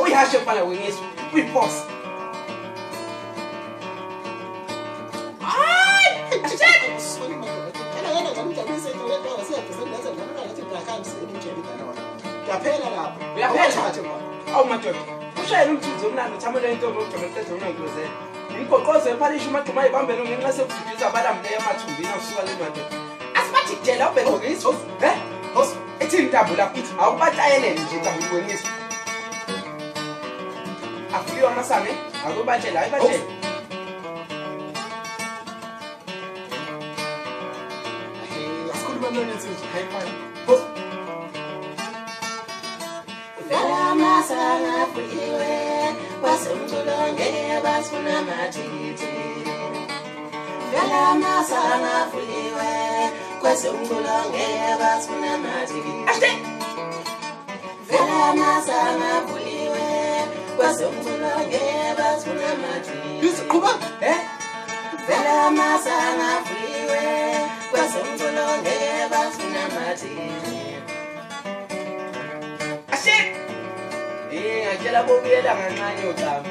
We have to follow with we pause. Oh my God. Push I don't choose na chamele into go to the zone go there. Inkokoze parish matuma ibambe no ngenxa sekujuza abadamle yamathumbi nosuka lemande. Asibathi tshela ubheke ngiso. Host ethi intambo lapho ithi awubatayelene nje intambo ibonisa. Afiwa masame akubatshela ayibatshela. Asikhuluma nani nje high five. Host Masana fuliwe wasumtulonge basuna matiti Vela masana fuliwe wasumtulonge basuna matiti Vela masana fuliwe wasumtulonge basuna matiti Bisikhuba Vela masana fuliwe wasumtulonge basuna matiti Ashik Akela bobuyela ngancane uThabo